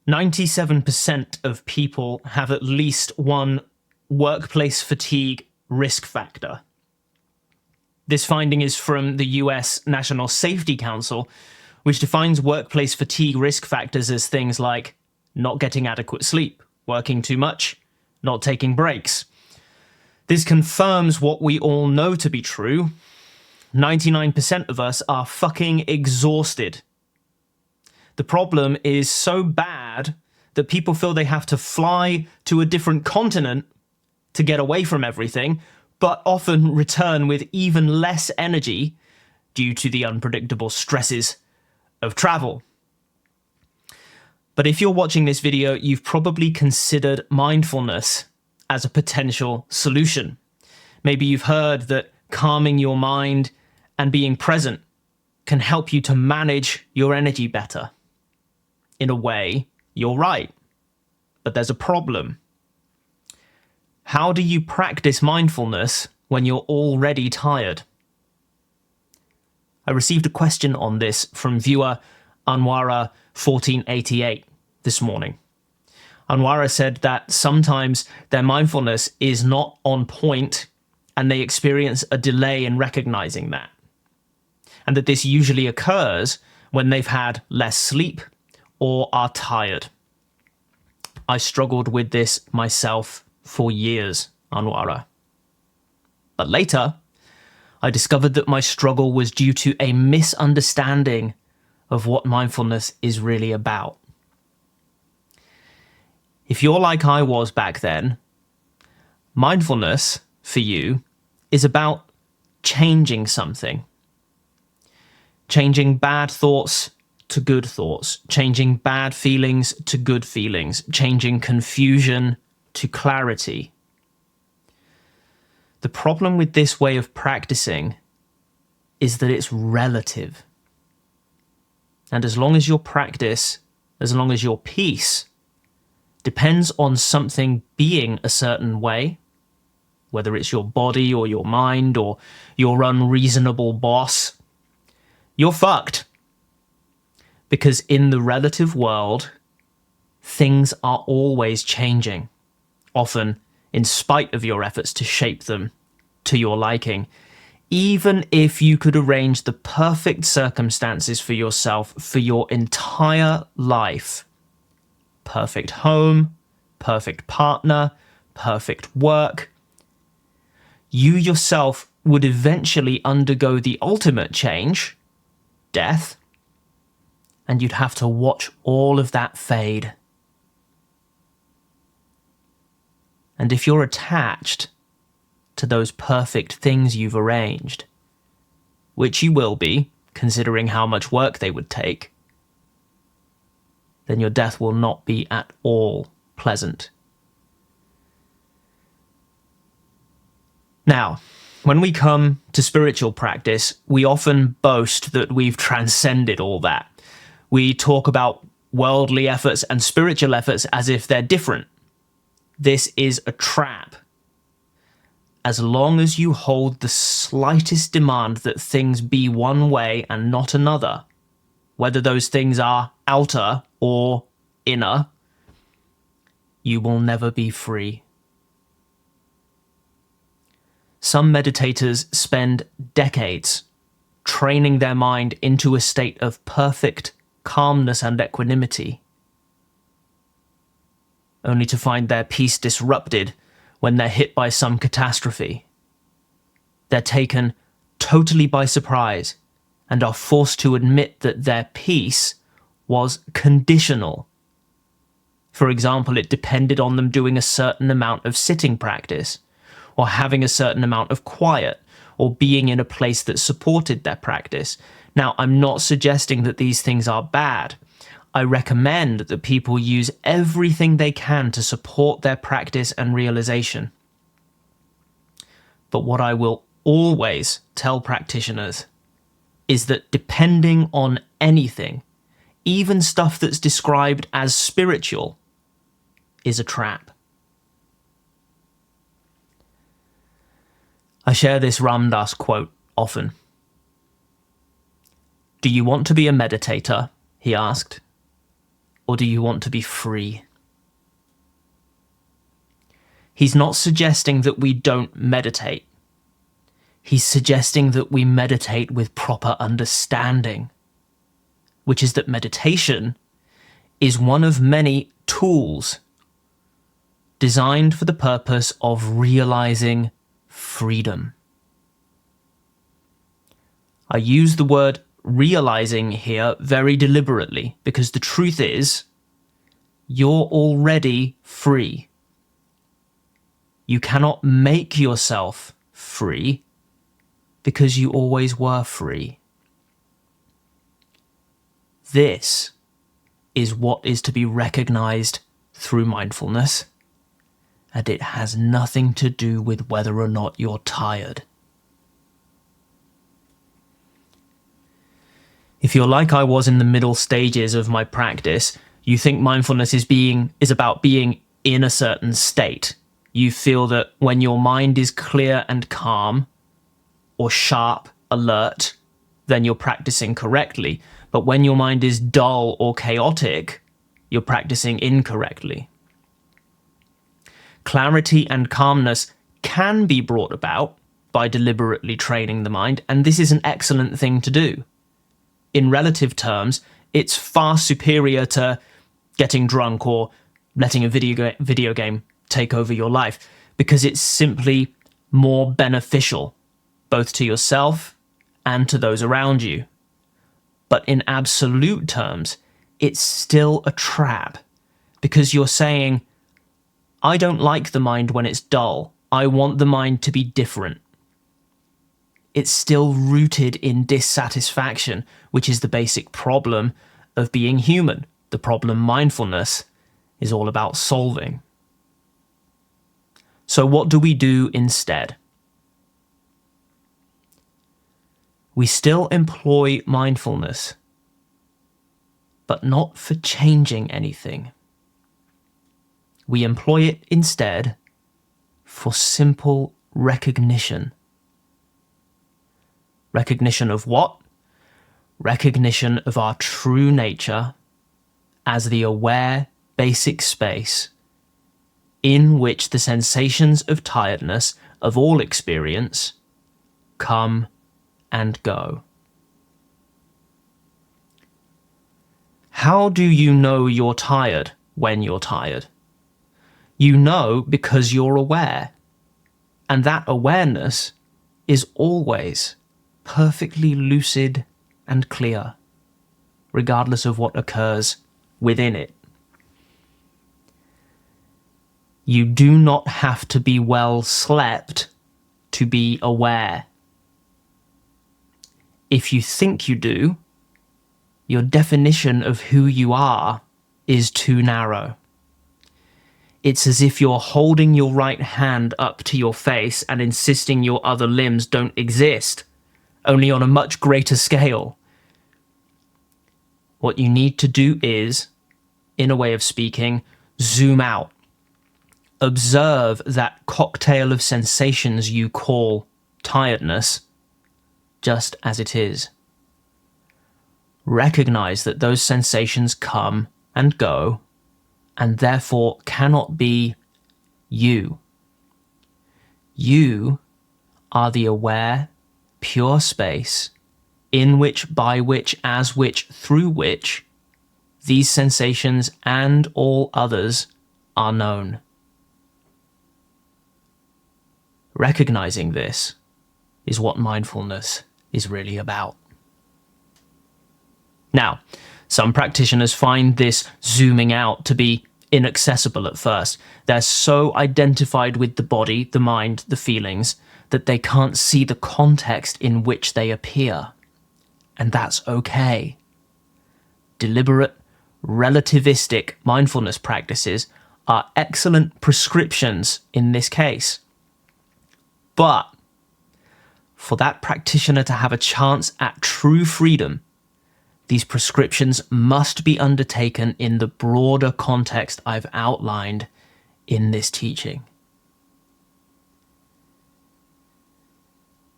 97% of people have at least one workplace fatigue risk factor. This finding is from the US National Safety Council, which defines workplace fatigue risk factors as things like not getting adequate sleep, working too much, not taking breaks. This confirms what we all know to be true. 99% of us are fucking exhausted. The problem is so bad that people feel they have to fly to a different continent to get away from everything, but often return with even less energy due to the unpredictable stresses of travel. But if you're watching this video, you've probably considered mindfulness as a potential solution. Maybe you've heard that calming your mind and being present can help you to manage your energy better. In a way, you're right, but there's a problem. How do you practice mindfulness when you're already tired? I received a question on this from viewer Anwara1488 this morning. Anwara said that sometimes their mindfulness is not on point and they experience a delay in recognizing that. And that this usually occurs when they've had less sleep or are tired. I struggled with this myself for years, Anwara. But later, I discovered that my struggle was due to a misunderstanding of what mindfulness is really about. If you're like I was back then, mindfulness for you is about changing something. Changing bad thoughts to good thoughts, changing bad feelings to good feelings, changing confusion to clarity. The problem with this way of practicing is that it's relative. And as long as your practice, as long as your peace depends on something being a certain way, whether it's your body or your mind or your unreasonable boss, you're fucked. Because in the relative world, things are always changing, often in spite of your efforts to shape them to your liking. Even if you could arrange the perfect circumstances for yourself for your entire life, perfect home, perfect partner, perfect work, you yourself would eventually undergo the ultimate change, death, and you'd have to watch all of that fade. And if you're attached to those perfect things you've arranged, which you will be, considering how much work they would take, then your death will not be at all pleasant. Now, when we come to spiritual practice, we often boast that we've transcended all that. We talk about worldly efforts and spiritual efforts as if they're different. This is a trap. As long as you hold the slightest demand that things be one way and not another, whether those things are outer or inner, you will never be free. Some meditators spend decades training their mind into a state of perfect calmness and equanimity, only to find their peace disrupted when they're hit by some catastrophe. They're taken totally by surprise and are forced to admit that their peace was conditional. For example, it depended on them doing a certain amount of sitting practice, or having a certain amount of quiet, or being in a place that supported their practice. Now, I'm not suggesting that these things are bad. I recommend that people use everything they can to support their practice and realization. But what I will always tell practitioners is that depending on anything, even stuff that's described as spiritual, is a trap. I share this Ram Dass quote often. "Do you want to be a meditator?" he asked. or do you want to be free? He's not suggesting that we don't meditate. He's suggesting that we meditate with proper understanding, which is that meditation is one of many tools designed for the purpose of realizing freedom. I use the word realizing here very deliberately because the truth is, you're already free. You cannot make yourself free because you always were free. This is what is to be recognized through mindfulness, and it has nothing to do with whether or not you're tired. If you're like I was in the middle stages of my practice, you think mindfulness is about being in a certain state. You feel that when your mind is clear and calm, or sharp, alert, then you're practicing correctly. But when your mind is dull or chaotic, you're practicing incorrectly. Clarity and calmness can be brought about by deliberately training the mind, and this is an excellent thing to do. In relative terms, it's far superior to getting drunk or letting a video game take over your life, because it's simply more beneficial, both to yourself and to those around you. But in absolute terms, it's still a trap, because you're saying, I don't like the mind when it's dull. I want the mind to be different. It's still rooted in dissatisfaction, which is the basic problem of being human, the problem mindfulness is all about solving. So what do we do instead? We still employ mindfulness, but not for changing anything. We employ it instead for simple recognition. Recognition of what? Recognition of our true nature as the aware basic space in which the sensations of tiredness of all experience come and go. How do you know you're tired when you're tired? You know because you're aware, and that awareness is always perfectly lucid and clear, regardless of what occurs within it. You do not have to be well slept to be aware. If you think you do, your definition of who you are is too narrow. It's as if you're holding your right hand up to your face and insisting your other limbs don't exist, only on a much greater scale. What you need to do is, in a way of speaking, zoom out. Observe that cocktail of sensations you call tiredness, just as it is. Recognize that those sensations come and go, and therefore cannot be you. You are the aware, pure space in which, by which, as which, through which these sensations and all others are known. Recognizing this is what mindfulness is really about. Now, some practitioners find this zooming out to be inaccessible at first. They're so identified with the body, the mind, the feelings, that they can't see the context in which they appear. And that's okay. Deliberate, relativistic mindfulness practices are excellent prescriptions in this case. But for that practitioner to have a chance at true freedom, these prescriptions must be undertaken in the broader context I've outlined in this teaching.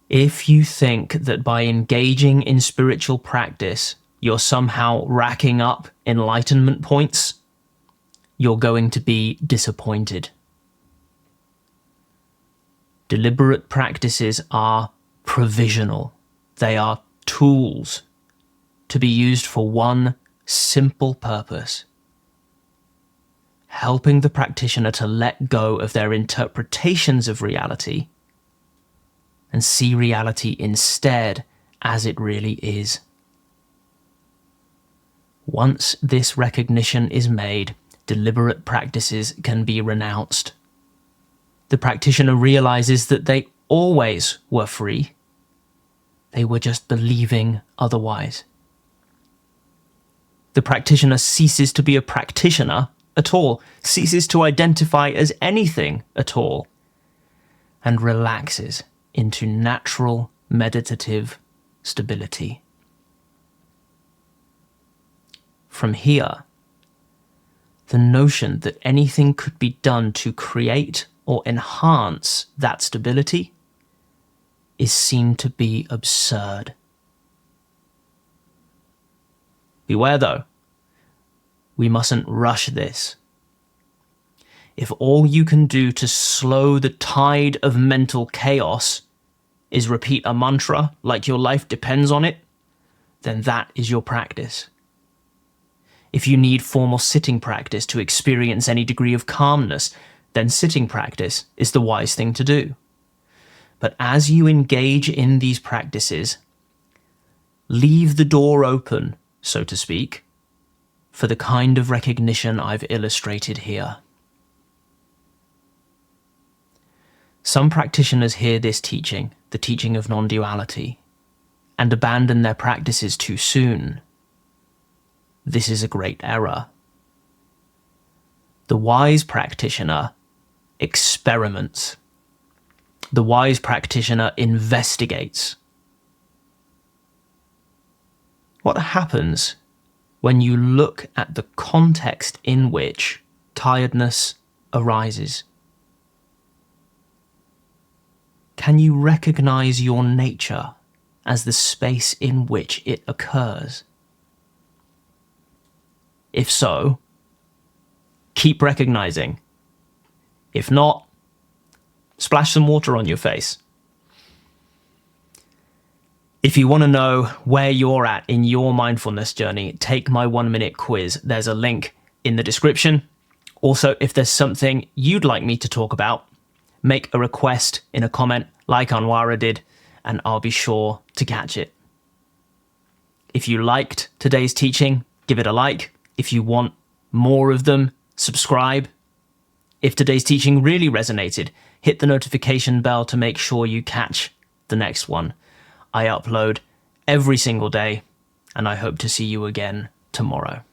If you think that by engaging in spiritual practice, you're somehow racking up enlightenment points, you're going to be disappointed. Deliberate practices are provisional. They are tools to be used for one simple purpose: helping the practitioner to let go of their interpretations of reality and see reality instead as it really is. Once this recognition is made, deliberate practices can be renounced. The practitioner realizes that they always were free. They were just believing otherwise. The practitioner ceases to be a practitioner at all, ceases to identify as anything at all, and relaxes into natural meditative stability. From here, the notion that anything could be done to create or enhance that stability is seen to be absurd. Beware though, we mustn't rush this. If all you can do to slow the tide of mental chaos is repeat a mantra like your life depends on it, then that is your practice. If you need formal sitting practice to experience any degree of calmness, then sitting practice is the wise thing to do. But as you engage in these practices, leave the door open, so to speak, for the kind of recognition I've illustrated here. Some practitioners hear this teaching, the teaching of non-duality, and abandon their practices too soon. This is a great error. The wise practitioner experiments. The wise practitioner investigates. What happens when you look at the context in which tiredness arises? Can you recognize your nature as the space in which it occurs? If so, keep recognizing. If not, splash some water on your face. If you want to know where you're at in your mindfulness journey, take my 1-minute quiz. There's a link in the description. Also, if there's something you'd like me to talk about, make a request in a comment like Anwara did, and I'll be sure to catch it. If you liked today's teaching, give it a like. If you want more of them, subscribe. If today's teaching really resonated, hit the notification bell to make sure you catch the next one. I upload every single day, and I hope to see you again tomorrow.